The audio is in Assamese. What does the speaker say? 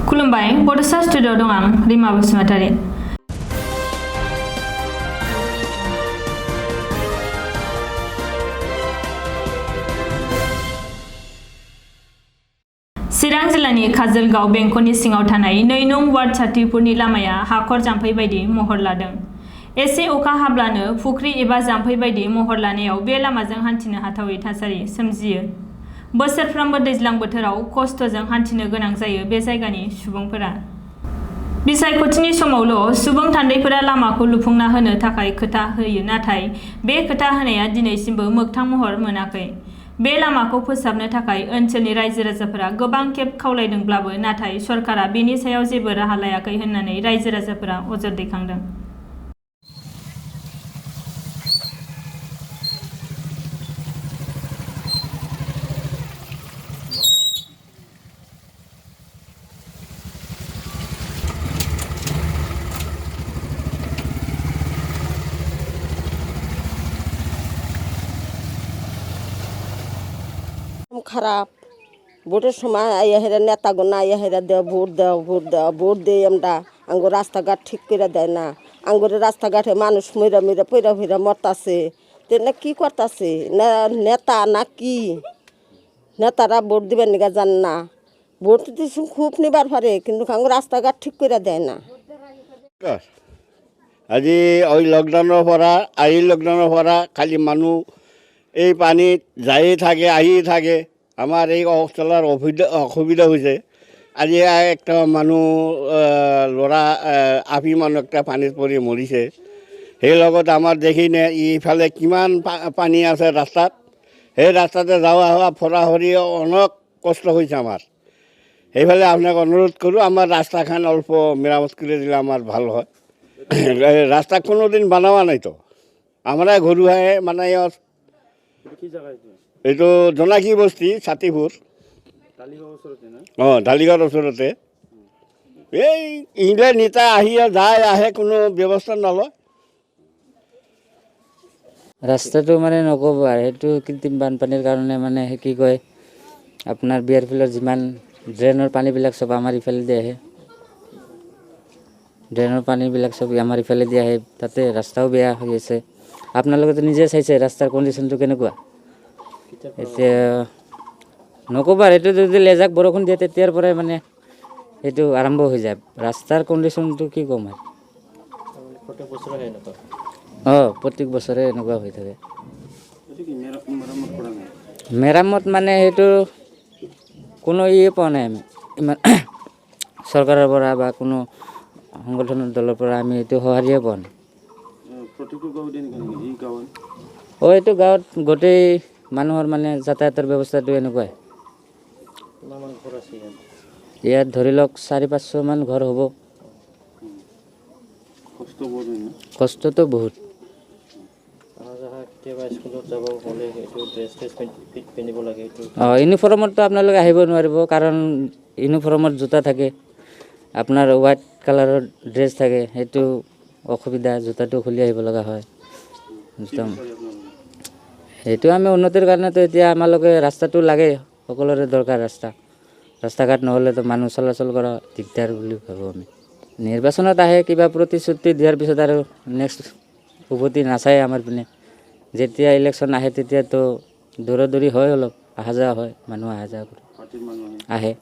खुलुमबाय बड'सा स्टुडिअ दं आं रिमा बसुमतारी। चिरां जिल्लानि काजोलगाव बेंखननि सिङाव थानाय 2 नं वार्ड साथिफोरनि लामाया हाखर जाम्फै बायदि महर लादों। एसे अखा हाब्लानो फुख्रि एबा जाम्फै बायदि महर लानायाव बे लामाजों हान्थिनो हाथावै थासारि सोमजियो। बोसोरफ्रोमबो दैज्लां बोथोराव खस्थ'जों हान्थिनो गोनां जायो बे जायगानि सुबुंफोरा। बिसायख'थिनि समावल' सुबुं थान्दैफोरा लामाखौ लुफुंना होनो थाखाय खोथा होयो, नाथाय बे खोथा होनाया दिनैसिमबो मोगथां महर मोनाखै। बे लामाखौ फोसाबनो थाखाय ओनसोलनि रायजो राजाफोरा गोबां खेब खावलायदोंब्लाबो नाथाय सरकारा बेनि सायाव जेबो राहा लायाखै होननानै रायजो राजाफोरा अजद दैखांदों। খারাপ ভোটের সময় আইয়া হেরা নেতাগণ আইয়া হেরা দেও ভোট দাও ভোট দাও ভোট দিয়ে আমরা আঙ্গুর রাস্তাঘাট ঠিক করে দেয় না। আঙ্গুরের রাস্তাঘাটে মানুষ মইরা মইরা পইরা পইরা মরতাছে। তেনা কি করতাছে না নেতা না কি নেতারা ভোট দিবেন নিগা জান না। ভোট দিতে খুব নিবার পারে কিন্তু আঙ্গুর রাস্তাঘাট ঠিক করে দেয় না। আজি ওই লকডাউনের পৰা লকডাউনেৰ পৰা খালি মানুহ এই পানীত যায়ে থাকে আহিয়ে থাকে। আমাৰ এই চলাৰ অসুবিধা হয়েছে। আজি একটা মানুহ ল'ৰা আফি মানুহ একটা পানীত পৰি মৰিছে। সেই লগত আমাৰ দেখি নে ইফালে কিমান পানী আছে ৰাস্তাত। সেই ৰাস্তাতে যাওয়া হওয়া ফৰা ফৰি অনেক কষ্ট হৈছে আমাৰ। সেইফালে আপোনাক অনুৰোধ কৰোঁ আমার রাস্তাখান অল্প মেরামত করে দিলে আমার ভালো হয়। রাস্তা কোনোদিন বানাওয়া নাই তো, আমরা ঘরুয়ায় বানাই। এইটো জোনাকী বস্তি ছাতিপুৰ ঢালিগাঁৱৰ ওচৰতে। এই ইংলে নেতা আহি যায় আহে কোনো ব্যৱস্থা নলয়। ৰাস্তাটো মানে নক'ব আৰু সেইটো কৃত্ৰিম বানপানীৰ কাৰণে মানে কি কয় আপোনাৰ বিয়াৰ ফিল্ডৰ যিমান ড্ৰেইনৰ পানীবিলাক চব আমাৰ ইফালেদি আহে। ড্ৰেইনৰ পানীবিলাক চব আমাৰ ইফালেদি আহে, তাতে ৰাস্তাও বেয়া হৈ আছে। আপোনালোকেতো নিজে চাইছে ৰাস্তাৰ কণ্ডিশ্যনটো কেনেকুৱা। এতিয়া নক'বা, এইটো যদি লেজাক বৰষুণ দিয়ে তেতিয়াৰ পৰাই মানে এইটো আৰম্ভ হৈ যায়। ৰাস্তাৰ কণ্ডিশ্যনটো কি ক'ম আৰু প্ৰত্যেক বছৰে এনেকুৱা হৈ থাকে। মেৰামত মানে সেইটো কোনো পোৱা নাই আমি ইমান চৰকাৰৰ পৰা বা কোনো সংগঠনৰ দলৰ পৰা আমি এইটো সঁহাৰিয়ে পোৱা নাই। এইটো গাঁৱত গোটেই মানুহৰ মানে যাতায়াতৰ ব্যৱস্থাটো এনেকুৱাই। ইয়াত ধৰি লওক 400-500 মান ঘৰ হ'ব। কষ্টটো বহুত। ইউনিফৰ্মততো আপোনালোকে আহিব নোৱাৰিব, কাৰণ ইউনিফৰ্মত জোতা থাকে, আপোনাৰ হোৱাইট কালাৰৰ ড্ৰেছ থাকে, সেইটো অসুবিধা। জোতাটো খুলি আহিব লগা হয়। সেইটো আমি উন্নতিৰ কাৰণেতো এতিয়া আমালোকে ৰাস্তাটো লাগে, সকলোৰে দৰকাৰ ৰাস্তা ঘাট নহ'লেতো মানুহ চলাচল কৰা দিগদাৰ বুলি ভাবোঁ আমি। নিৰ্বাচনত আহে কিবা প্ৰতিশ্ৰুতি দিয়াৰ পিছত আৰু নেক্সট উভতি নাচায় আমাৰ পিনে। যেতিয়া ইলেকশ্যন আহে তেতিয়াতো দৌৰা দৌৰি হয়, অলপ অহা যোৱা হয়, মানুহ অহা যোৱা কৰে আহে।